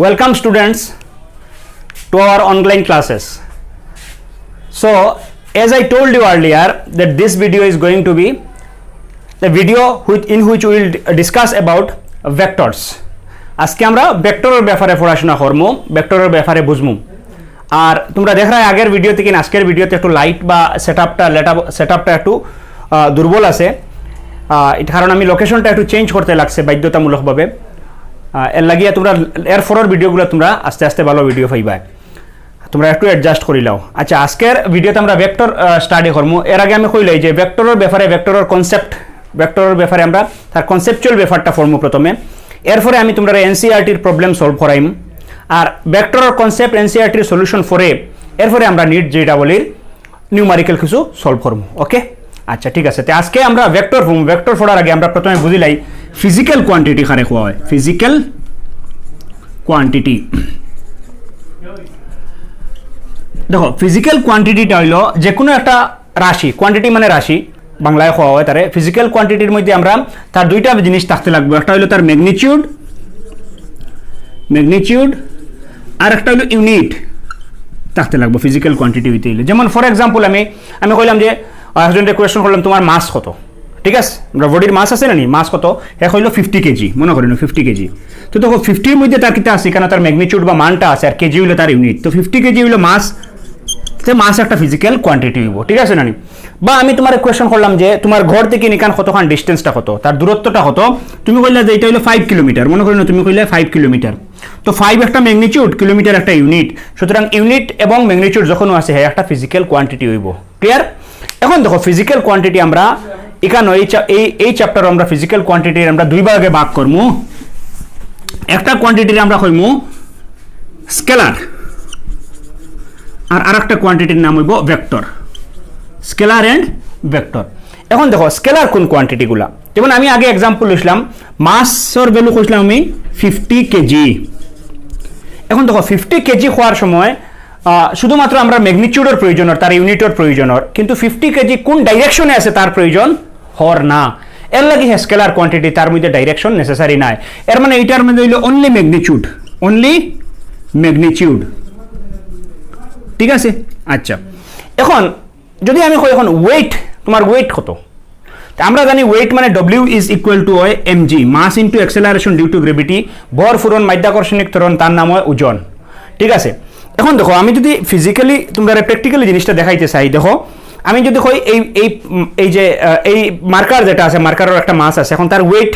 Welcome students to our online classes. So as I told you earlier that this video is going to be the video in which we will discuss about vectors. আজকে আমরা ভেক্টরের ব্যাপারে পড়াশোনা করব, ভেক্টরের ব্যাপারে বুঝবো। আর তোমরা দেখ রাখো আগের ভিডিও থেকে আজকের ভিডিওতে একটু লাইট বা সেটআপটা একটু দুর্বল আছে। এটা কারণ আমি লোকেশনটা একটু চেঞ্জ করতে লাগছে বাধ্যতামূলকভাবে। এর লাগিয়ে তোমরা এর ফরের ভিডিওগুলো তোমরা আস্তে আস্তে ভালো ভিডিও পাইবা, তোমরা একটু অ্যাডজাস্ট করে নাও। আচ্ছা, আজকের ভিডিওতে আমরা ভেক্টর স্টাডি করব। এর আগে আমি কইলাই যে ভেক্টরের ব্যাপারে, ভেক্টরের কনসেপ্ট, ভেক্টরের ব্যাপারে আমরা তার কনসেপচুয়াল ব্যাপারটা পড়ব প্রথমে। এরপরে আমি তোমরা এনসিইআরটির প্রবলেম সলভ করাইম, আর ভেক্টরের কনসেপ্ট এনসিইআরটির সলিউশন পরে এরপরে আমরা নিট জেডাবলির নিউমারিক্যাল কিছু সলভ করব। ওকে, আচ্ছা ঠিক আছে। তো আজকে আমরা ভেক্টর পড়ব। ভেক্টর পড়ার আগে আমরা প্রথমে বুঝিলাই ফিজিক্যাল কোয়ান্টিটি কারে কোয়া হয়। ফিজিক্যাল কোয়ান্টিটি, দেখো ফিজিক্যাল কোয়ান্টিটিটা হইলো যে কোনো একটা রাশি, কোয়ান্টিটি মানে রাশি বাংলায় কোয়া হয়। তারে ফিজিক্যাল কোয়ান্টিটির মধ্যে আমরা তার দুইটা জিনিস থাকতে লাগবে, একটা হইলো তার ম্যাগনিটিউড আর একটা হইলো ইউনিট থাকতে লাগবে ফিজিক্যাল কোয়ান্টিটি হইতে হইলে। যেমন ফর এক্সাম্পল আমি কইলাম যে একজনকে কোয়েশ্চন করলাম তোমার মাস কত, ঠিক আছে, আমরা বডির মাস আছে না নি, মাস কত, এক হইলো 50 কেজি, মনে করেন 50 কেজি। তো দেখো 50-র মধ্যে তার কিতা আছে, কেন তার ম্যাগনিটিউড বা মানটা আছে, আর কেজি হইলো তার ইউনিট। তো 50 কেজি হইলো মাস, সে মাস একটা ফিজিক্যাল কোয়ান্টিটি হইব, ঠিক আছে না নি। বা আমি তোমার কোয়েশ্চন করলাম যে তোমার ঘর থেকে নিকান কতখান ডিস্টেন্সটা কত, তার দূরত্বটা কত, তুমি কইলা যে এটা হইলো 5 কিলোমিটার, মনে করেন তুমি কইলে 5 কিলোমিটার। তো 5 একটা ম্যাগনিটিউড, কিলোমিটার একটা ইউনিট, সুতরাং ইউনিট এবং ম্যাগনিটিউড যখন আছে হ্যাঁ একটা ফিজিক্যাল কোয়ান্টিটি হইব। ক্লিয়ার? এখন দেখো ফিজিক্যাল কোয়ান্টিটি আমরা এখানে এই চ্যাপ্টার আমরা ফিজিক্যাল কোয়ান্টিটির আমরা দুই ভাগে ভাগ করব। একটা কোয়ান্টিটির আমরা কইমু স্কেলার, আর আরেকটা কোয়ান্টিটির নাম হইব ভেক্টর। Scalar and vector. এখন দেখো স্কেলার কোন কোয়ান্টিটিগুলা, যেমন আমি আগে এক্সাম্পল লিখলাম মাসের ভ্যালু কইছিলাম আমি 50 কেজি। এখন দেখো 50 কেজি হওয়ার সময় শুধুমাত্র আমরা ম্যাগনিটিউডের প্রয়োজন, তার ইউনিটের প্রয়োজন, কিন্তু 50 কেজি কোন ডাইরেকশনে আছে তার প্রয়োজন হর না। এর লাগি স্কেলার কোয়ান্টিটি, তার মধ্যে ডাইরেকশন নেসেসারি নাই। এর মানে এইটার মধ্যে হইল অনলি ম্যাগনিটিউড, ঠিক আছে। আচ্ছা, এখন যদি আমি কই এখন ওয়েট, তোমার ওয়েট কত, আমরা জানি ওয়েট মানে W ইজ ইকুয়াল টু হয় mg, mass into acceleration due to gravity. ভর, ফুরন, মাধ্যাকর্ষণিক ত্বরণ, তার নাম হয় ওজন, ঠিক আছে। এখন দেখো আমি যদি ফিজিক্যালি তোমরা প্র্যাকটিক্যালি জিনিসটা দেখাইতে চাই, দেখো আমি যদি কই এই যে এই মার্কার যেটা আছে, মার্কারের একটা মাস আছে, এখন তার ওয়েট,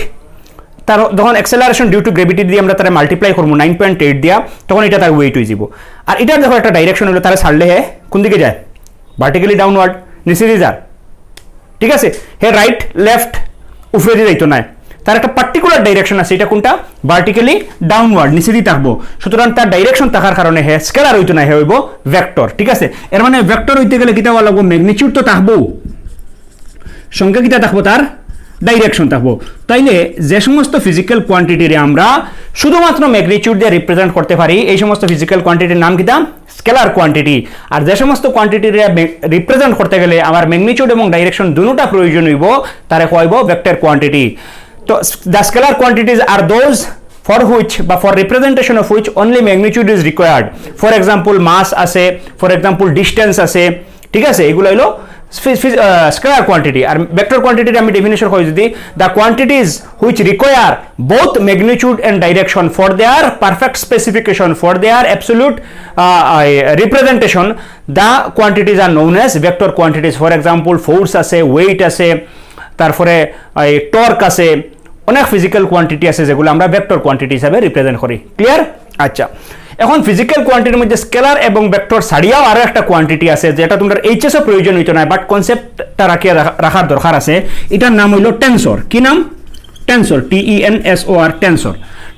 তার যখন অ্যাক্সেলারেশন ডিউ টু গ্রেভিটি দিয়ে আমরা তারা মাল্টিপ্লাই করবো 9.8 দিয়া, তখন এটা তার ওয়েট হয়ে যাব। আর এটার দেখো একটা ডাইরেকশন হলো, তারা ছাড়লে হে কোন দিকে যায়, ভার্টিক্যালি ডাউনওয়ার্ড, নিচে দিয়ে যায়, ঠিক আছে। হে রাইট লেফট উপরে দিয়ে যাইতো না, তার একটা পার্টিকুলার ডাইরেকশন আছে, এটা কোনটা, ভার্টিক্যালি ডাউনওয়ার্ড, নিচে দিয়ে থাকবো। সুতরাং তার ডাইরেকশন থাকার কারণে হে স্কেলার হইতো না, হে হইব ভেক্টর, ঠিক আছে। এর মানে ভেক্টর হইতে গেলে কিতা হওয়া লাগবো, ম্যাগনিটিউড তো থাকবো, সঙ্গে কিতা থাকবো, তার ডাইরেকশন থাকবো। তাইলে যে সমস্ত ফিজিক্যাল কোয়ান্টিটিরে আমরা শুধুমাত্র ম্যাগনিটিউড দিয়ে রিপ্রেজেন্ট করতে পারি, এই সমস্ত ফিজিক্যাল কোয়ান্টিটির নাম কিতা, স্কেলার কোয়ান্টিটি। আর যে সমস্ত কোয়ান্টিটিরে রিপ্রেজেন্ট করতে গেলে আমার ম্যাগনিটিউড এবং ডাইরেকশন দুটোটা প্রয়োজন হইব, তারে কইব ভেক্টর কোয়ান্টিটি। তো the scalar quantities are those for which বা for representation of which only magnitude is required. For example mass আছে, for example distance আছে, ঠিক আছে। এগুলো হলো স্কেলার কোয়ান্টিটি। আর ভেক্টর কোয়ান্টিটির আমি ডেফিনিশন করি যদি, the quantities which require both magnitude and direction for their perfect specification, for their absolute representation, the quantities are known as vector quantities. For example force আছে, ওয়েট আছে, তারপরে torque আছে, অনেক ফিজিক্যাল কোয়ান্টিটি আছে যেগুলো আমরা ভেক্টর কোয়ান্টিটি হিসাবে represent করি। ক্লিয়ার? আচ্ছা, এখন ফিজিক্যাল কোয়ান্টিটির মধ্যে স্কেলার এবং ভেক্টর ছাড়িয়াও আরো একটা কোয়ান্টিটি আছে যেটা তোমার এইচএসও প্রয়োজন হইতো না, বাট কনসেপ্টটা রাখার দরকার আছে। এটার নাম হইল টেনসর। কি নাম? Tensor, TENSOR, tensor.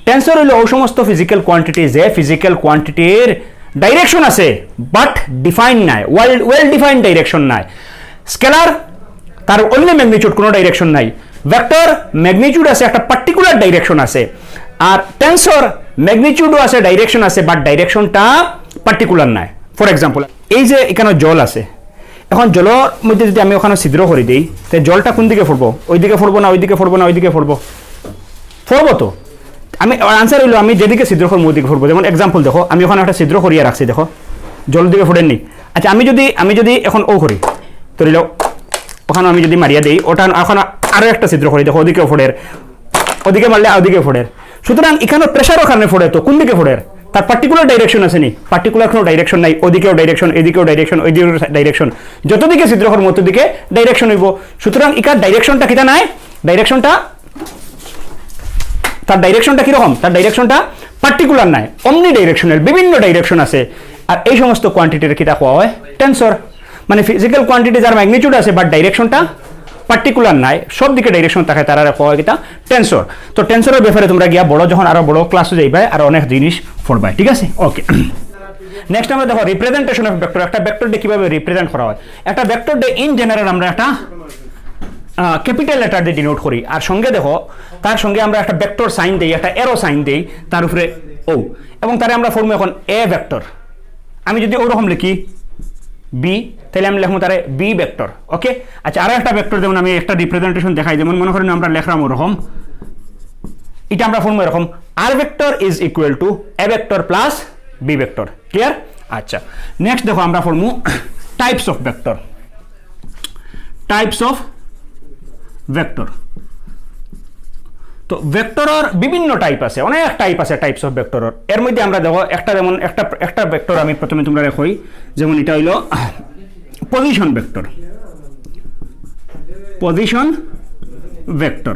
টেনসর হইল ওই সমস্ত ফিজিক্যাল কোয়ান্টিটি যে ফিজিক্যাল কোয়ান্টিটির ডাইরেকশন আছে বাট ডিফাইন নাই, ওয়েল ডিফাইন্ড ডাইরেকশন নাই। স্কেলার তার অনলি ম্যাগনিটিউড, কোনো ডাইরেকশন নাই। ভেক্টর ম্যাগনিটিউড আছে, একটা পার্টিকুলার ডাইরেকশন আছে। আর টেনসর ম্যাগনিটিউডও আছে, ডাইরেকশন আছে, বাট ডাইরেকশনটা পার্টিকুলার নাই। ফর এক্সাম্পল এই যে এখানে জল আছে, এখন জলের মধ্যে যদি আমি ওখানে ছিদ্র করে দিই, তাহলে জলটা কোন দিকে পড়বো, ওইদিকে পড়বো না, ওইদিকে পড়বো না, ওইদিকে পড়বো, তো আমি আনসার হইলো আমি যেদিকে ছিদ্র করবো ওদিকে ফুটবো। যেমন এক্সাম্পল দেখো, আমি ওখানে একটা ছিদ্র করিয়া রাখছি, দেখো জল দিকে ফুটেননি। আচ্ছা আমি যদি এখন ও করি, ধরি লও ওখানে আমি যদি মারিয়া দিই, ওটা ওখানে আরও একটা ছিদ্র করি, দেখো ওদিকেও ফোড়ের, ওদিকে মারলে ওদিকে ফোড়ের। সুতরাং এখানে প্রেশার ওখানে ফোড়ে, তো কোন দিকে ফোড়ের? তার পার্টিকুলার ডাইরেকশন আছে নি? পার্টিকুলার কোনো ডাইরেকশন নাই, ওদিকেও ডাইরেকশন, এদিকেও ডাইরেকশন, ওইদিকেও ডাইরেকশন, যতদিকে ছিদ্র করবো ততদিকে ডাইরেকশন হইব। সুতরাং এখানে ডাইরেকশনটা কিটা নাই, ডাইরেকশনটা তার ডাইরেকশনটা কিরকম? তার ডাইরেকশনটা পার্টিকুলার নাই, অমনি ডাইরেকশনাল, বিভিন্ন ডাইরেকশন আছে। আর এই সমস্ত কোয়ান্টিটির কিটা কোয়া হয় টেনসর, মানে ফিজিক্যাল কোয়ান্টিটি যার ম্যাগনিটিউড আছে বাট ডাইরেকশনটা পার্টিকুলার নাই, সব দিকে ডাইরেকশন থাকে, তারা কোয়া হয় কিটা টেনসর। তো টেনসরের ব্যাপারে তোমরা গিয়া বড় যখন আরো বড় ক্লাসে যাইবে আর অনেক জিনিস পড়বাই, ঠিক আছে? ওকে, নেক্সট আমরা দেখো রিপ্রেজেন্টেশন অফ ভেক্টর। একটা ভেক্টর ডে কিভাবে রিপ্রেজেন্ট করা হয়? একটা ভেক্টর ডে ইন জেনারেল আমরা একটা ক্যাপিটাল লেটার দিয়ে ডিনোট করি, আর সঙ্গে দেখো তার সঙ্গে আমরা একটা ভেক্টর সাইন দেই, একটা এরো সাইন দেই তার উপরে ও, এবং তারে আমরা ফর্ম এখন এ ভেক্টর। আমি যদি ওরকম লিখি বি, তাহলে আমি লিখবো তারে বি ভেক্টর। ওকে, আচ্ছা আরো একটা ভেক্টর যেমন আমি একটা রিপ্রেজেন্টেশন দেখাই, যেমন মনে করেন আমরা লেখলাম ওরকম, এটা আমরা ফর্ম এরকম R vector is equal to A vector plus B vector. Clear? আচ্ছা নেক্সট দেখো আমরা ফর্মু types of vector. Types of vector, তো ভেক্টরের বিভিন্ন টাইপ আছে, অনেক টাইপ আছে টাইপস অফ ভেক্টরের। এর মধ্যে আমরা দেখো একটা, যেমন একটা ভেক্টর আমি প্রথমে তোমরা দেখই, যেমন এটা হইল পজিশন ভেক্টর। পজিশন ভেক্টর,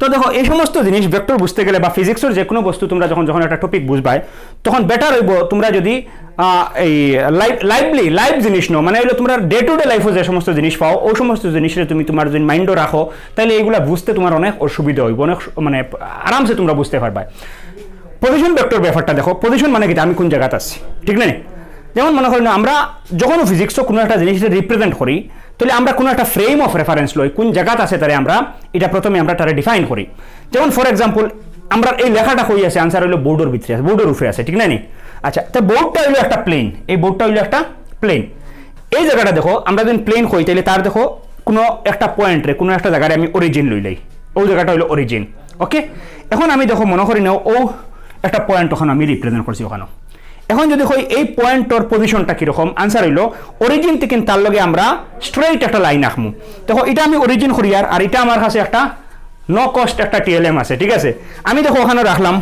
তো দেখো এই সমস্ত জিনিস ভেক্টর বুঝতে গেলে বা ফিজিক্সের যে কোনো বস্তু তোমরা যখন একটা টপিক বুঝবাই, তখন বেটার হইব তোমরা যদি এই লাইভ জিনিস নো, মানে হইলো তোমরা ডে টু ডে লাইফে যে সমস্ত জিনিস পাও, ওই সমস্ত জিনিসের তুমি তোমার যদি মাইন্ডও রাখো, তাহলে এইগুলা বুঝতে তোমার অনেক অসুবিধা হইব, অনেক মানে আরামসে তোমরা বুঝতে পারবা। পজিশন ভেক্টর ব্যাপারটা দেখো, পজিশন মানে কি আমি কোন জায়গাতে আছি, ঠিক না? যেমন মনে করেন আমরা যখন ফিজিক্সও কোনো একটা জিনিস রিপ্রেজেন্ট করি, তাহলে আমরা কোনো একটা ফ্রেম অফ রেফারেন্স লই, কোন জায়গাতে আছে তারে আমরা এটা প্রথমে আমরা তারে ডিফাইন করি। যেমন ফর এক্সাম্পল আমরা এই লেখাটা কই আছে, আনসার হইলো বোর্ডের ভিতরে আছে, বোর্ডের উপরে আছে, ঠিক না? আচ্ছা, তো বোর্ডটা হইলো একটা প্লেন, এই বোর্ডটা হইলো একটা প্লেন। এই জায়গাটা দেখো আমরা যখন প্লেন কই, তাহলে তার দেখো কোনো একটা পয়েন্টে কোনো একটা জায়গায় আমি অরিজিন লইলাই, ওই জায়গাটা হইলো অরিজিন। ওকে, এখন আমি দেখো মনে করি নাও ও একটা পয়েন্ট ওখানে আমি রিপ্রেজেন্ট করছি ওখানে। এখন যদি কই এই পয়েন্টর পজিশনটা কিরকম, আনসার হইলো অরিজিন থেকে তার লগে আমরা স্ট্রেইট একটা লাইন আঁকমু। দেখো এটা আমি অরিজিন করি আর এটা আমার কাছে একটা নো কস্ট একটা টিএলএম আছে, ঠিক আছে? আমি দেখো ওখানে রাখলাম,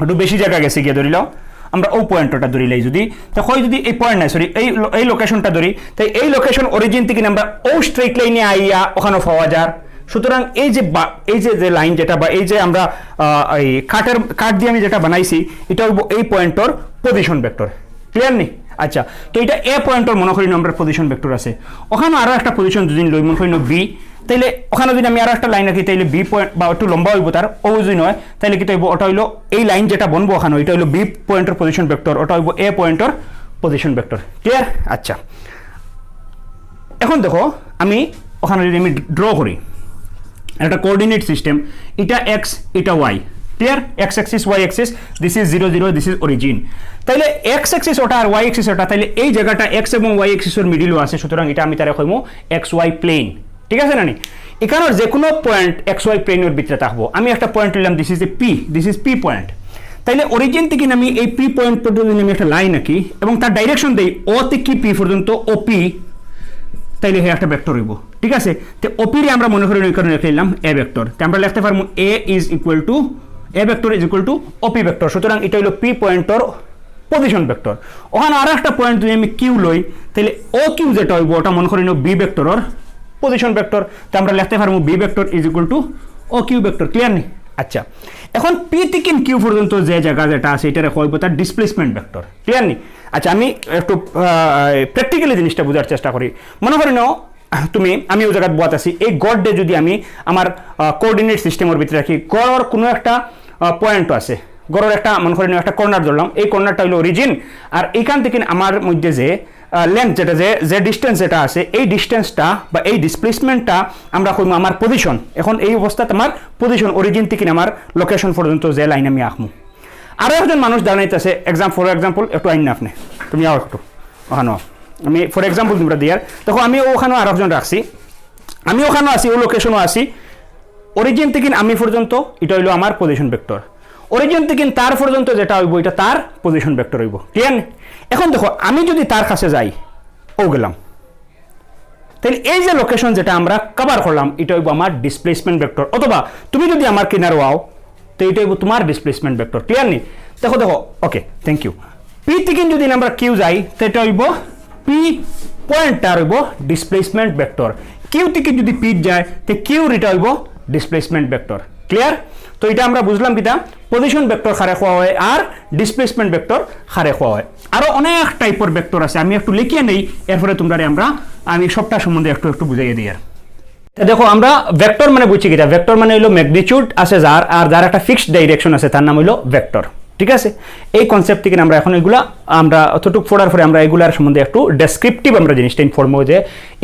একটু বেশি জায়গা গেছে গিয়ে ধরিলাম আমরা ও পয়েন্টটা ধরিলাই, যদি দেখো যদি এই পয়েন্ট নাই সরি এই লোকেশনটা ধরি, তাই এই লোকেশন অরিজিন থেকে আমরা ও স্ট্রেইট লাইনে আইয়া ওখানে পাওয়া যায়। সুতরাং এই যে লাইন যেটা বা এই যে আমরা এই কাঠ দিয়ে আমি যেটা বানাইছি, এটা হইব এই পয়েন্টর পজিশন ভেক্টর। ক্লিয়ার নি? আচ্ছা, তো এটা এ পয়েন্টর মনে করি আমরা পজিশন ভেক্টর আছে, ওখানে আরো একটা পজিশন যদি লই মনে করি বি, তাইলে ওখানে যদি আমি আরো একটা লাইন রাখি, তাইলে বি পয়েন্ট বা একটু লম্বা হইব তার, ও যদি নয় তাইলে কি হইব, ওটা হইলো এই লাইন যেটা বনবো ওখানে, ওইটা হইলো বি পয়েন্টর পজিশন ভেক্টর, ওটা হইব এ পয়েন্টর পজিশন ভেক্টর। ক্লিয়ার? আচ্ছা, এখন দেখো আমি ওখানে যদি আমি ড্র করি একটা কোঅর্ডিনেট সিস্টেম, এটা এক্স এটা y, clear? X axis y axis, this is 0 0, this is origin. তাইলে এক্স অ্যাক্সিস ওটা আর ওয়াই অ্যাক্সিস ওটা, তাইলে এই জায়গাটা এক্স এবং ওয়াই অ্যাক্সিসের মিডিলও আছে, সুতরাং এটা আমি তারে কইমু এক্স ওয়াই প্লেন, ঠিক আছে না? এখানে যে কোনো পয়েন্ট এক্স ওয়াই প্লেনের ভিতরে থাকবো। আমি একটা পয়েন্ট নিলাম, this is A P, this is P point. তাইলে অরিজিন থেকে আমি এই পি পয়েন্ট পর্যন্ত আমি একটা লাইন আঁকি এবং তার ডাইরেকশন দেই ও থেকে পি পর্যন্ত, ও পি, তাইলে একটা ভেক্টর হইব, ঠিক আছে? তো ওপি রে আমরা মনে করি ওই কারণে লিখে নিলাম এ ভেক্টর, তো আমরা লিখতে পারবো A is equal to A vector is equal to OP vector. সুতরাং এটা হলো পি পয়েন্টর পজিশন ভেক্টর। ওখানে আরো একটা পয়েন্ট যদি আমি কিউ লই, তাহলে ও কিউ যেটা হইব ওটা মনে করি বি ভেক্টরের পজিশন ভেক্টর, তো আমরা লিখতে পারবো B vector is equal to O Q vector. Clear নি? আচ্ছা, এখন পি থেকে কিউ পর্যন্ত যে জায়গা যেটা আছে এটা হইব তার ডিসপ্লেসমেন্ট ভেক্টর। ক্লিয়ার নি? আচ্ছা, আমি একটু প্র্যাকটিক্যালি জিনিসটা বোঝার চেষ্টা করি। মনে করি নাও আমি ওই জায়গায় বাত আছি, এই গড় যদি আমি আমার কোঅর্ডিনেট সিস্টেমের ভিতরে রাখি, গড়ের কোনো একটা পয়েন্ট আছে, গড়ের একটা মনে করি একটা কর্নার ধরলাম, এই কর্নারটা হলো অরিজিন, আর এইখান থেকে আমার মধ্যে যে লেন্থ যেটা যে ডিস্টেন্স যেটা আছে, এই ডিস্টেন্সটা বা এই ডিসপ্লেসমেন্টটা আমরা কইম আমার পজিশন। এখন এই অবস্থাতে আমার পজিশন অরিজিন থেকে আমার লোকেশন পর্যন্ত যে লাইন আমি আঁকমু। আরও একজন মানুষ দাঁড়াইতেছে, ফর এক্সাম্পল একটু আইন না আপনি, তুমি আও একটু ওখানে, আমি ফর এক্সাম্পল তোমরা দিয়ার দেখো, আমি ওখানেও আর একজন রাখছি, আমি ওখানেও আছি, ও লোকেশনও আছি, অরিজিন থেকে আমি পর্যন্ত এটা হইলো আমার পজিশন ভেক্টর, অরিজিন থেকে তার পর্যন্ত যেটা হইব এটা তার পজিশন ভেক্টর হইব। ক্লিয়ার? এখন দেখো আমি যদি তার কাছে যাই, ও গেলাম, তাহলে এই যে লোকেশন যেটা আমরা কভার করলাম এটা হইব আমার ডিসপ্লেসমেন্ট ভেক্টর, অথবা তুমি যদি আমার কিনারে আও তো এটা হইব তোমার ডিসপ্লেসমেন্ট ভেক্টর। ক্লিয়ার নি? দেখো দেখো, ওকে, থ্যাংক ইউ। পি থেকে যদি আমরা কিউ যাই তো এটা হইব পি পয়েন্টটার হইব ডিসপ্লেসমেন্ট ভেক্টর, কিউ থেকে যদি পি যায় তো কিউ এটা হইব ডিসপ্লেসমেন্ট ভেক্টর। ক্লিয়ার? তো এটা আমরা বুঝলাম কিটা পজিশন ভেক্টর খারে খাওয়া হয় আর ডিসপ্লেসমেন্ট ভেক্টর খারে খাওয়া হয়। আরো অনেক টাইপের ভেক্টর আছে, আমি একটু লিখিয়ে নেই, এরপরে তোমরা আমি সবটা সম্বন্ধে একটু একটু বুঝাইয়ে দিই। আর দেখো আমরা ভেক্টর মানে বুঝছি কিটা, ভেক্টর মানে হইলো ম্যাগনিটিউড আছে যার, আর যার একটা ফিক্সড ডাইরেকশন আছে তার নাম হইলো ভেক্টর। ঠিক আছে? এই কনসেপ্ট থেকে আমরা এখন এগুলা আমরা অতটুকু পড়ার পরে আমরা এগুলার সম্বন্ধে একটু ডেসক্রিপটিভ আমরা জিনিসটা ইনফর্ম যে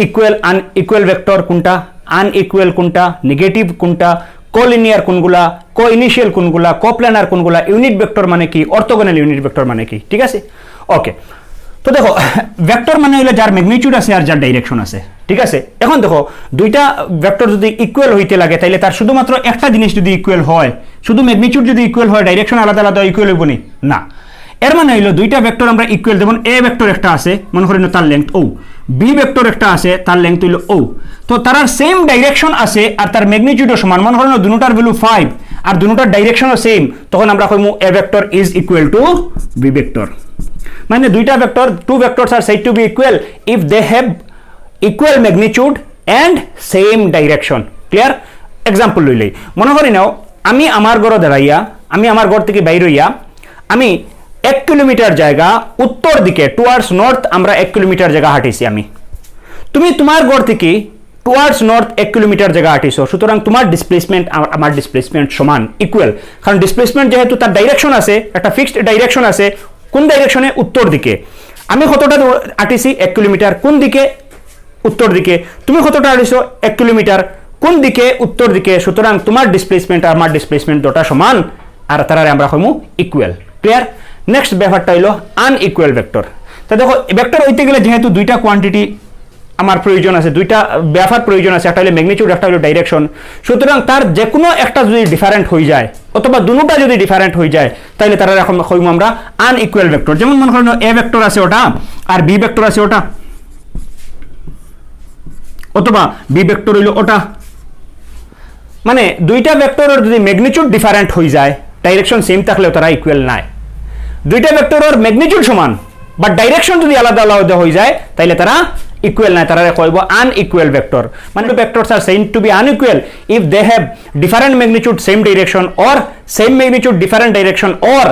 ইকুয়াল আনইকুয়াল ভেক্টর কোনটা, আনইকুয়াল কোনটা, নেগেটিভ কোনটা, কোলিনিয়ার কোনগুলা, কো ইনিশিয়াল কোনগুলা, কোপ্ল্যানার কোনগুলা, ইউনিট ভেক্টর মানে কি, অর্থোগোনাল ইউনিট ভেক্টর মানে কি। ঠিক আছে? ওকে, তো দেখো ভেক্টর মানে হলো যার ম্যাগনিটিউড আছে আর যার ডাইরেকশন আছে। ঠিক আছে? এখন দেখো দুইটা ভেক্টর যদি ইকুয়াল হইতে লাগে তাইলে তার শুধুমাত্র একটা জিনিস যদি ইকুয়াল হয়, শুধু ম্যাগনিটিউড যদি ইকুয়াল হয় ডাইরেকশন আলাদা আলাদা ইকুয়াল হইব না। এর মানে হইলো দুইটা ভেক্টর আমরা ইকুয়াল, যেমন এ ভেক্টর একটা আছে মনে করেন তার লেংথ ও, বি ভেক্টর একটা আছে তার লেংথ হইলো ও, তো তার সেম ডাইরেকশন আছে আর তার ম্যাগনিটিউডও সমান, মনে করেন দুটোটার ভ্যালু 5 আর দুটোটার ডাইরেকশনও সেম, তখন আমরা কইমু A vector is equal to B vector. মানে দুইটা vector, two vectors are said to be equal if they have equal magnitude and same direction. Clear? Example লইলেই মনে করি নাও আমি আমার ঘরে দাঁড়াইয়া, আমি আমার ঘর থেকে বাইর হইয়া আমি 1 কিলোমিটার জায়গা উত্তর দিকে টুয়ার্ডস নর্থ আমরা 1 কিলোমিটার জায়গা হাঁটিছি, আমি তুমি তোমার ঘর থেকে টুয়ার্ডস নর্থ 1 কিলোমিটার জায়গা হাঁটিছো, সুতরাং তোমার ডিসপ্লেসমেন্ট আমার ডিসপ্লেসমেন্ট সমান ইকুয়াল, কারণ ডিসপ্লেসমেন্ট যেহেতু তার ডাইরেকশন আছে, একটা ফিক্সড ডাইরেকশন আছে, কোন ডাইরেকশনে, উত্তর দিকে। আমি কতটা হাঁটিছি 1 কিলোমিটার, কোন দিকে, উত্তর দিকে। তুমি কতটা হাঁটিছো 1 কিলোমিটার, কোন দিকে, উত্তর দিকে, সুতরাং তোমার ডিসপ্লেসমেন্ট আর আমার ডিসপ্লেসমেন্ট দুটো সমান আর তারারে আমরা কইমু ইকুয়াল। ক্লিয়ার? নেক্সট ব্যাপারটা হইলো আনইকুয়াল ভেক্টর। তা দেখো ভেক্টর হইতে গেলে যেহেতু দুইটা কোয়ান্টিটি আমার প্রয়োজন আছে, দুইটা ব্যাপার প্রয়োজন আছে, একটা হলো ম্যাগনিটিউড, একটা হলো ডাইরেকশন, সুতরাং তার যে কোনো একটা যদি ডিফারেন্ট হয়ে যায় অথবা দুটোটা যদি ডিফারেন্ট হয়ে যায় তাহলে তারা এখন কইমু আমরা আনইকুয়াল ভেক্টর। যেমন মনে করেন এ ভেক্টর আছে ওটা আর বি ভেক্টর আছে ওটা, অথবা বি ভেক্টর হইলো ওটা, মানে দুইটা ভেক্টরের যদি ম্যাগনিটিউড ডিফারেন্ট হয়ে যায়, ডাইরেকশন সেম থাকলেও তারা ইকুয়াল নাই। দুইটা ভেক্টরের ম্যাগনিটিউড সমান বাট ডাইরেকশন যদি আলাদা আলাদা হয়ে যায় তাহলে তারা ইকুয়াল নাই, তারা কইব আনইকুয়াল ভেক্টর। মানে vectors are said to be unequal if they have different magnitude same direction or same magnitude different direction or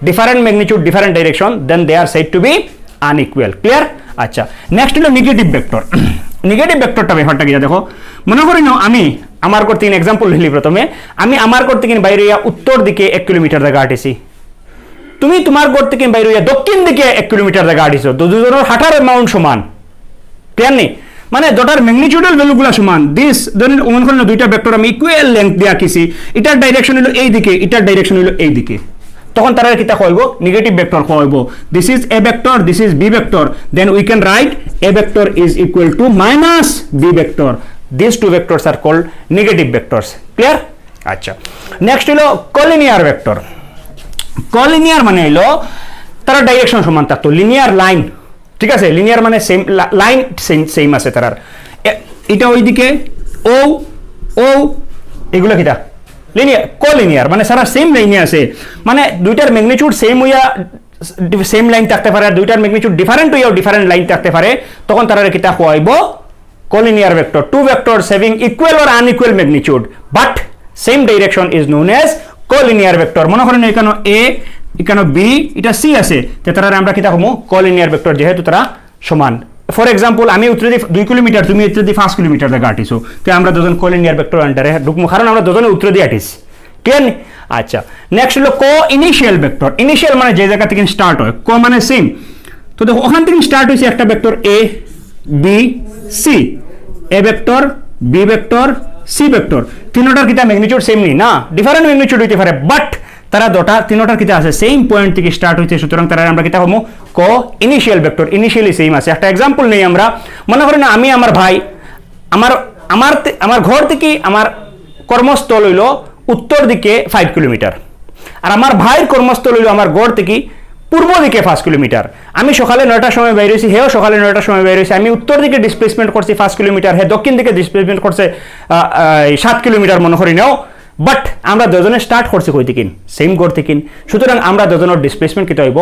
different magnitude different direction, then they are said to be unequal. Clear? আচ্ছা, next হলো negative vector. Negative ভেক্টরটা ব্যাপারটা কি দেখো, মনে করি না আমি আমার ঘর থেকে এক্সাম্পল নিলি, প্রথমে আমি আমার ঘর থেকে বাইরে উত্তর দিকে 1 কিলোমিটার জায়গা হাঁটিছি, তুমি তোমার ঘর থেকে বাইরে দক্ষিণ দিকে 1 কিলোমিটার জায়গা হাঁটিছো, দুজনের হাঁটার অ্যামাউন্ট সমান। ক্লিয়ার নেই? মানে দুটার ম্যাগনিটিউডাল ভ্যালুগুলো সমান। দিস ধরেন মনে করেন দুইটা ভেক্টর আমি ইকুয়াল লেংথ দিয়ে আঁকিছি, এটার ডাইরেকশন হলো এই দিকে, এটার ডাইরেকশন হলো এই দিকে, তখন তারা কিতা কইব নেগেটিভ ভেক্টর কইব। This is A vector, this is B vector, then we can write A vector is equal to minus B vector. This two vectors are called negative vectors. Clear? আচ্ছা, next হলো collinear vector. কলিনিয়ার মানে হলো তারা direction সমান থাকতো, linear line. ঠিক আছে? Linear মানে সেম লাইন, সেম আছে তার, এটা ওইদিকে ও ও এগুলো কিটা লিনিয়ার। কলিনিয়ার মানে সারা সেম লাইনে আছে, মানে দুইটার ম্যাগনিটিউড সেম হইয়া সেম লাইন থাকতে পারে আর দুইটার ম্যাগনিটিউড ডিফারেন্ট হইয়াও ডিফারেন্ট লাইন থাকতে পারে, তখন তারা কিতা কইব collinear vector. Two vectors having equal or unequal magnitude but same direction is known as collinear vector. মনে করেন এখানে এ, এখানে বি, এটা সি আছে, তারা আমরা কিতা কমু কলিনিয়ার ভেক্টর, যেহেতু তারা সমান। ফর এক্সাম্পল আমি উত্তর দিয়ে 2 কিলোমিটার, তুমি উত্তর দিয়ে 5 কিলোমিটার জায়গা হাঁটিছো, তো আমরা দুজন কলিনিয়ার ভেক্টর আন্ডারে ঢুকবো, কারণ আমরা দুজনে উত্তর দিয়ে হাঁটিস। ক্লিয়ার? আচ্ছা, নেক্সট হলো কো ইনিশিয়াল ভেক্টর। ইনিশিয়াল মানে যে জায়গা থেকে স্টার্ট হয়, কো মানে সেম, তো দেখো ওখান থেকে স্টার্ট হয়েছে একটা vector A B C, A vector B vector C vector, তিনটার কিতা ম্যাগনিটিউড সেম নেই না, ডিফারেন্ট ম্যাগনিটিউড হইতে পারে, বাট তারা তিনটার কিতা আছে সেম পয়েন্ট থেকে স্টার্ট হইছে, সুতরাং তারা আমরা কিতা হবো কো ইনিশিয়াল ভেক্টর। ইনিশিয়ালি সেম আছে। একটা এক্সাম্পল নেই আমরা, মনে করেন আমি আমার ভাই আমার ঘর থেকে আমার কর্মস্থল হইল উত্তর দিকে 5 কিলোমিটার, আর আমার ভাইয়ের কর্মস্থল হইল আমার গড় থেকে পূর্ব দিকে 5 কিলোমিটার। আমি সকালে 9টার সময় বের হয়েছি, হেও সকালে 9টার সময় বের হয়েছি। আমি উত্তর দিকে ডিসপ্লেসমেন্ট করছি 5 কিলোমিটার, হে দক্ষিণ দিকে ডিসপ্লেসমেন্ট করছে 7 কিলোমিটার মনে করি নাও। বাট আমরা দুজনে স্টার্ট করছি কই থেকে? সেম গড় থেকে। সুতরাং আমরা দুজনের ডিসপ্লেসমেন্ট কিতা হইব?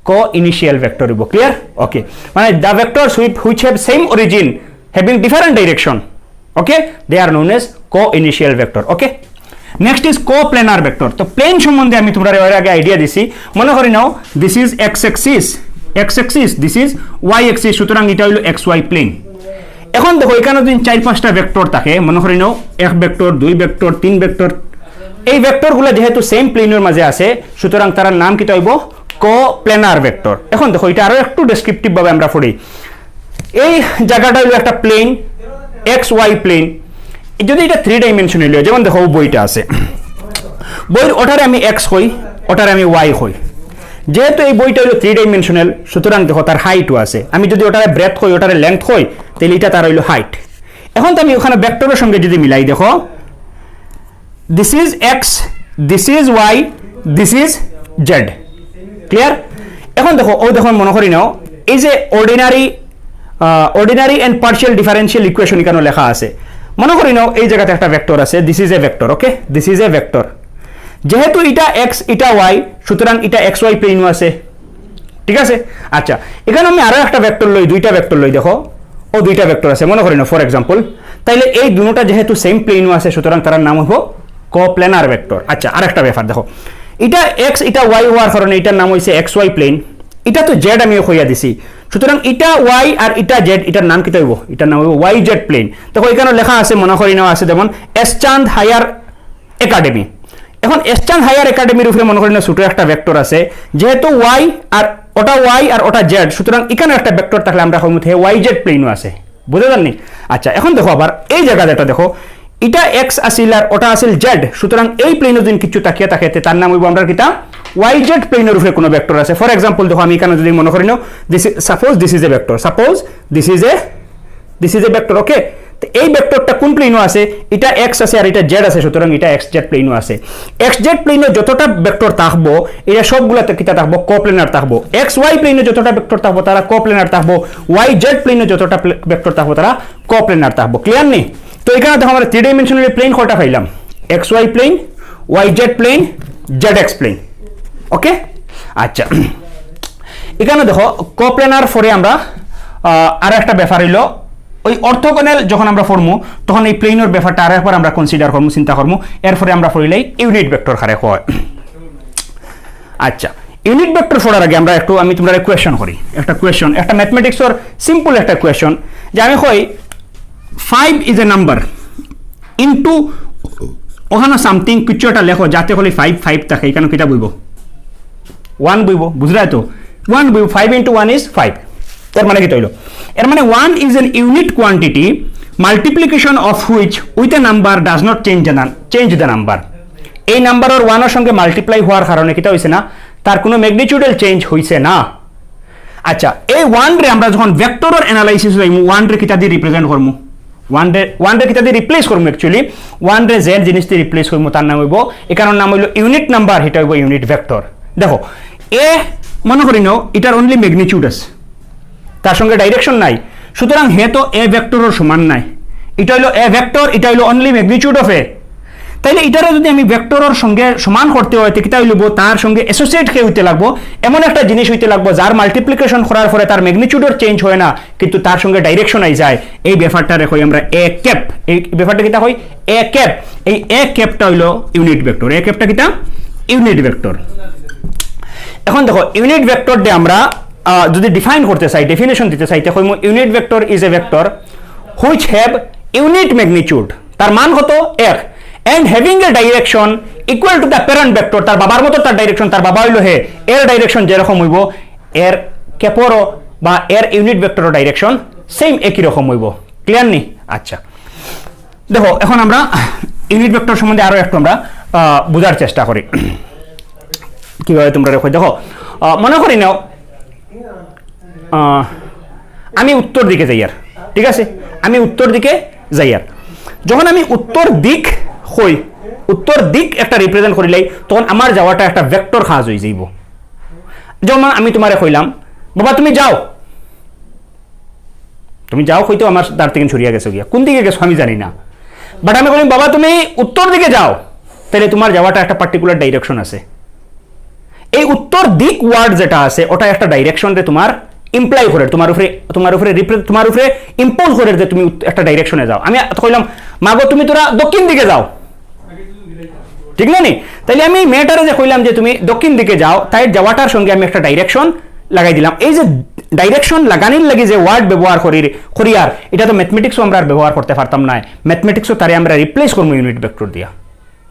কো ইনিশিয়াল ভেক্টর হইব। ক্লিয়ার? ওকে, মানে the vectors which have same origin having different direction, okay, they are known as coinitial vector. Okay, next is coplanar vector. তো প্লেন সম্বন্ধে আমি তোমরা এর আগে আইডিয়া দিছি। মনে করি নাও this is X axis, this is Y axis, সুতরাং এটা হইল এক্স ওয়াই প্লেন। এখন দেখো এখানে যদি 4-5টা ভেক্টর থাকে, মনে করি নাও 1 ভেক্টর, 2 ভেক্টর, 3 ভেক্টর, এই ভেক্টরগুলো যেহেতু সেম প্লেনের মাঝে আছে, সুতরাং তার নাম কি হইব? কো-প্ল্যানার ভেক্টর। এখন দেখো এটা আরো একটু ডেসক্রিপটিভ ভাবে আমরা পড়ি। এই জায়গাটা হইল একটা প্লেন, এক্স ওয়াই প্লেন। যদি এটা 3 ডাইমেনশনাল হয়, যেমন দেখো বইটা আছে, বইয়ের ওটারে আমি এক্স হই, ওটারে আমি ওয়াই হই। যেহেতু এই বইটা হলো 3 ডাইমেনশনাল, সুতরাং দেখো তার হাইটও আছে। আমি যদি ওটারে ব্রেথ হই, ওটারে লেন্থ হই, তাহলে এটা তার হইলো হাইট। এখন তো আমি ওখানে ভেক্টরের সঙ্গে যদি মিলাই, দেখো this is x, this is y, this is z. Clear? এখন দেখো ও দেখো মনে করি নাও এই যে ordinary and partial differential equation এখানে লেখা আছে। মনে করি নাও এই জায়গাতে একটা ভেক্টর আছে, this is A vector. Okay, this is A vector. যেহেতু এটা এক্স, এটা ওয়াই, সুতরাং এটা এক্স ওয়াই প্লেনও আছে। ঠিক আছে? আচ্ছা, এখানে আমি আরো একটা ভেক্টর লই, 2টা ভেক্টর লই, দেখো ও 2টা ভেক্টর আছে মনে করি না ফর এক্সাম্পল। তাইলে এই দুটোটা যেহেতু সেম প্লেনও আছে, সুতরাং তার নাম হইব কো-প্ল্যানার ভেক্টর। আচ্ছা, আরেকটা ব্যাপার দেখো, এটা এক্স এটা ওয়াই হওয়ার কারণে এটার নাম হইছে এক্স ওয়াই প্লেন। এটা তো জেড আমি কইয়া দিছি, সুতরাং এটা ওয়াই আর এটা জেড, এটার নাম কি হইব? এটার নাম হইব ওয়াই জেড প্লেন। দেখো এখানে লেখা আছে, মনে করি নাও আছে যেমন এসচাঁদ হায়ার একাডেমি। এখন এসচাঁদ হায়ার একাডেমির উপরে মনে করি না ছোট একটা ভেক্টর আছে, যেহেতু ওয়াই আর ওটা জেড, সুতরাং এখানে একটা ভেক্টর থাকলে আমরা কইমু হে ওয়াই জেড প্লেনও আছে। বুঝতে পারনি? আচ্ছা, এখন দেখো আবার এই জায়গাটা দেখো, এটা এক্স আসিল আর ওটা আসিল জেড, সুতরাং এই প্লেনের যদি কিছু তাকিয়ে থাকে তার নাম হইব আমরা কিতা? ওয়াই জেড প্লেনের উপরে কোনো ভেক্টর আছে। ফর এক্সাম্পল দেখো আমি এখানে যদি মনে করি নাও suppose this is A vector, suppose this is A vector. Okay, তো এই ভেক্টরটা কোন প্লেনও আছে? এটা এক্স আছে আর এটা জেড আছে, সুতরাং এটা এক্স জেড প্লেনও আছে। এক্স জেড প্লেনে যতটা ভেক্টর থাকবো, এটা সবগুলাতে কিতা থাকবো? কো-প্ল্যানার থাকবো। এক্স ওয়াই প্লেনে যতটা ভেক্টর থাকবো তারা কো-প্ল্যানার থাকবো, ওয়াই জেড প্লেনে যতটা ভেক্টর থাকবো তারা কো-প্ল্যানার থাকবো। ক্লিয়ার নেই? তো এখানে দেখো আমরা 3 ডাইমেনশনাল প্লেন কয়টা পাইলাম? X Y plane, Y Z plane, Z X plane. Okay, আচ্ছা, এখানে দেখো কো-প্ল্যানার পরে আমরা আরো একটা ব্যাপার হইলো ওই অর্থোগোনাল যখন আমরা পড়মু তখন এই প্লেনের ব্যাপারটা আর একবার আমরা কনসিডার করবো, চিন্তা করবো। এরপরে আমরা পড়িলাই ইউনিট ভেক্টর খারে হয়। আচ্ছা, ইউনিট ভেক্টর পড়ার আগে আমরা একটু আমি তোমরা কোয়েশ্চন করি, একটা ম্যাথমেটিক্সের সিম্পল একটা কোয়েশ্চন, যে আমি কই 5 ইজ এ নাম্বার ইনটু ওখানে সামথিং কিছু একটা লেখো যাতে হলে 5 থাকে, এখানে কিটা বইব? 1 বইব। বুঝলাই তো? 1 বইব, 5 into 1 is 5। এর মানে কি হইল? এর মানে 1 is an unit quantity multiplication of which with a number does not change the number। এই নাম্বার আর 1 এর সঙ্গে মাল্টিপ্লাই হওয়ার কারণে কিটা হইছে না? তার কোনো ম্যাগনিটিউডাল চেঞ্জ হইছে না। আচ্ছা, এই 1 রে আমরা যখন ভেক্টরের অ্যানালাইসিস হইমু, 1 রে কিটা দিয়ে রিপ্রেজেন্ট করমু? 1 রে কিটা দিয়ে রিপ্লেস করমু? অ্যাকচুয়ালি 1 রে জেড জিনিস দিয়ে রিপ্লেস করমু, তার নাম হইব, এখানের নাম হইল ইউনিট নাম্বার, এটা হইব ইউনিট ভেক্টর। দেখো এ মনে করি নাও এটার অনলি ম্যাগনিটিউড আছে, তার সঙ্গে ডাইরেকশন নাই, সুতরাং হে তো এ ভেক্টরের সমান নাই। এটা হইলো এ ভেক্টর, এটা হইলো অনলি ম্যাগনিটিউড অফ এ। তাইলে এটারে যদি আমি ভেক্টরের সঙ্গে সমান করতে হয় কিতা হইব? তার সঙ্গে অ্যাসোসিয়েট কে হইতে লাগবো, এমন একটা জিনিস হইতে লাগবো যার মাল্টিপ্লিকেশন করার পরে তার ম্যাগনিটিউডের চেঞ্জ হয় না, কিন্তু তার সঙ্গে ডাইরেকশন আই যায়। এই ব্যাপারটা কই আমরা এ ক্যাপ। এই ব্যাপারটা কিতা হয়? A cap. এই এ ক্যাপটা হইলো ইউনিট ভেক্টর। এ ক্যাপটা কিতা? Unit vector. এখন দেখো ইউনিট ভেক্টর দিয়ে আমরা যদি ডিফাইন করতে চাই, ডেফিনেশন দিতে চাই, তখন unit vector is A vector which have unit magnitude, তার মান কত? 1, and having a direction equal to the parent vector, তার বাবার মতো তার ডাইরেকশন, তার বাবা হইলো হে, এর ডাইরেকশন যেরকম হইব এর ক্যাপরও বা এর ইউনিট ভেক্টরের ডাইরেকশন সেম একই রকম হইব। ক্লিয়ার নি? আচ্ছা, দেখো এখন আমরা ইউনিট ভেক্টর সম্বন্ধে আরো একটু আমরা বোঝার চেষ্টা করি কিভাবে তোমরা রেখো। দেখো মনে করি নাও আমি উত্তর দিকে যাই, আর ঠিক আছে, আমি উত্তর দিকে যাই, আর যখন আমি উত্তর দিক হই উত্তর দিক একটা রিপ্রেজেন্ট করিলাই তখন আমার যাওয়াটা একটা ভেক্টর খাজ হয়ে যাইব যেমন আমি তোমারে কইলাম বাবা তুমি যাও হয়তো আমার তার থেকে ছড়িয়ে গেছো গিয়া কোন দিকে গেছো আমি জানি না বাট আমি বলি বাবা তুমি উত্তর দিকে যাও তাহলে তোমার যাওয়াটা একটা পার্টিকুলার ডাইরেকশন আছে এই উত্তর দিক ওয়ার্ড যেটা আছে ওটা একটা ডাইরেকশনে তোমার ইমপ্লাই করে তোমার উপরে ইম্পোজ করে যে তুমি একটা ডাইরেকশনে যাও আমি কইলাম মাগো তুমি তোরা দক্ষিণ দিকে যাও ঠিক না নি তাইলে আমি মেয়েটারে যে কইলাম যে তুমি দক্ষিণ দিকে যাও তাই যাওয়াটার সঙ্গে আমি একটা ডাইরেকশন লাগাই দিলাম এই যে ডাইরেকশন লাগানির লাগি যে ওয়ার্ড ব্যবহার করিয়ার এটা তো ম্যাথমেটিক্সও আমরা ব্যবহার করতে পারতাম না ম্যাথমেটিক্সও তারে আমরা রিপ্লেস করবো ইউনিট ভেক্টর দিয়া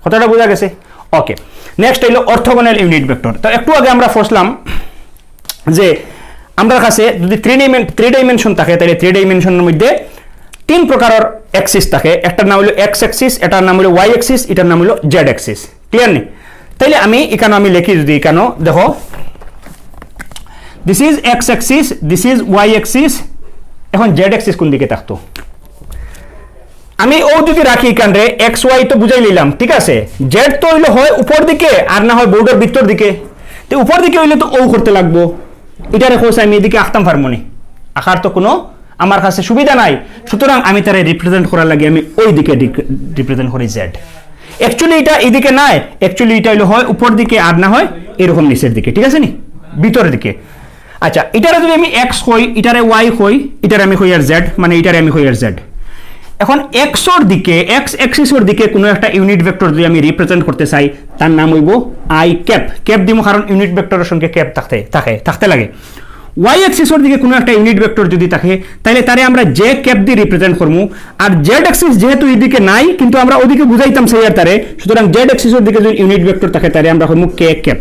কথাটা বোঝা গেছে ওকে নেক্সট হইল অর্থোগোনাল ইউনিট ভেক্টর তো একটু আগে আমরা ফসলাম যে আমরা কাছে যদি থ্রি ডাইমেনশন থাকে তাহলে থ্রি ডাইমেনশনের মধ্যে তিন প্রকারের অ্যাক্সিস থাকে একটার নাম হলো এক্স অ্যাক্সিস এটার নাম হলো ওয়াই অ্যাক্সিস এটার নাম হলো জেড অ্যাক্সিস ক্লিয়ার নি তাইলে আমি লিখি যদি এখানে দেখো this is x Axis this is Y Axis এখন জেড অ্যাক্সিস কোন দিকে থাকতো আমি ও যদি রাখি এখানে এক্স ওয়াই তো বুঝাই নিলাম ঠিক আছে জেড তো হইলো হয় উপর দিকে আর না হয় বোর্ডের ভিতর দিকে তো উপর দিকে হইলে তো ও করতে লাগবো এটা রেখো আমি এদিকে আঁকতাম পারবো নি আঁকার তো কোনো আমার কাছে সুবিধা নাই সুতরাং আমি তারে রিপ্রেজেন্ট করার লাগে আমি ওই দিকে রিপ্রেজেন্ট করি জেড অ্যাকচুয়ালি এটা এইদিকে নাই অ্যাকচুয়ালি এটা হইলো হয় উপর দিকে আর না হয় এরকম নিচের দিকে ঠিক আছে নি ভিতরের দিকে আচ্ছা এটারে যদি আমি এক্স হই এটারে ওয়াই হই এটারে আমি হই আর জেড মানে এটারে আমি হই আর জেড এখন এক্সর দিকে এক্স অ্যাক্সিসের দিকে কোনো একটা ইউনিট ভেক্টর যদি আমি রিপ্রেজেন্ট করতে চাই তার নাম হইব আই ক্যাপ দিব কারণ ইউনিট ভেক্টরের সঙ্গে ক্যাপ থাকতে লাগে ওয়াই অ্যাক্সিসের দিকে কোনো একটা ইউনিট ভেক্টর যদি থাকে তাহলে তারে আমরা জে ক্যাপ দিয়ে রিপ্রেজেন্ট করবো আর জেড অ্যাক্সিস যেহেতু এইদিকে নাই কিন্তু আমরা ওদিকে বুঝাইতাম সেই আর তারে সুতরাং জেড অ্যাক্সিসের দিকে যদি ইউনিট ভেক্টর থাকে তারে আমরা করবো কে ক্যাপ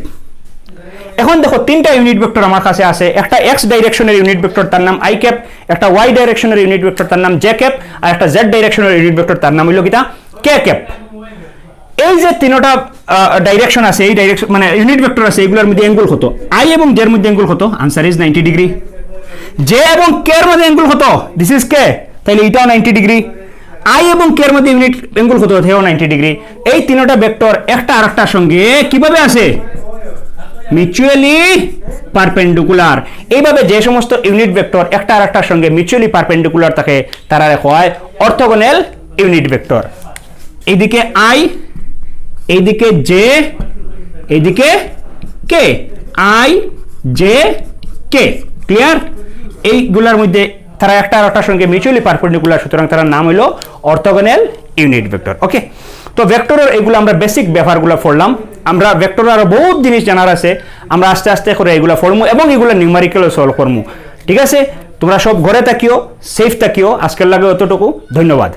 এখন দেখো তিনটা ইউনিট ভেক্টর আমার কাছে আছে একটা এক্স ডাইরেকশনের ইউনিট ভেক্টর তার নাম আই ক্যাপ একটা ওয়াই ডাইরেকশনের ইউনিট ভেক্টর তার নাম জে ক্যাপ আর একটা জেড ডাইরেকশনের ইউনিট ভেক্টর তার নাম হইল কিটা কে ক্যাপ এই যে তিনটা ডাইরেকশন আছে এই ডাইরেকশন মানে ইউনিট ভেক্টর আছে এগুলোর মধ্যে অ্যাঙ্গেল কত আই এবং জে এর মধ্যে অ্যাঙ্গেল কত आंसर ইজ 90 ডিগ্রি জে এবং কে এর মধ্যে অ্যাঙ্গেল কত দিস ইজ কে তাহলে এটাও 90 ডিগ্রি আই এবং কে এর মধ্যে ইউনিট অ্যাঙ্গেল কত এটাও 90 ডিগ্রি এই তিনটা ভেক্টর একটা আরেকটার সঙ্গে কিভাবে আছে মিউচুয়ালি পারপেন্ডিকুলার এইভাবে যে সমস্ত ইউনিট ভেক্টর একটা আরেকটার সঙ্গে মিউচুয়ালি পারপেন্ডিকুলার থাকে তারা হয় অর্থোগোনাল ইউনিট ভেক্টর এইদিকে আই এইদিকে জে এইদিকে কে আই জে কে ক্লিয়ার এইগুলোর মধ্যে তারা একটা আরেকটার সঙ্গে মিউচুয়ালি পারপেন্ডিকুলার সুতরাং তার নাম হলো অর্থোগোনাল ইউনিট ভেক্টর ওকে তো ভেক্টরের এগুলো আমরা বেসিক ব্যাপারগুলো পড়লাম আমরা ভেক্টরের আরো বহুত জিনিস জানার আছে আমরা আস্তে আস্তে করে এগুলো পড়মু এবং এগুলো নিউমেরিক্যালও সলভ করমু ঠিক আছে তোমরা সব ঘরে থাকিও সেফ থাকিও আজকের লাগে অতটুকু ধন্যবাদ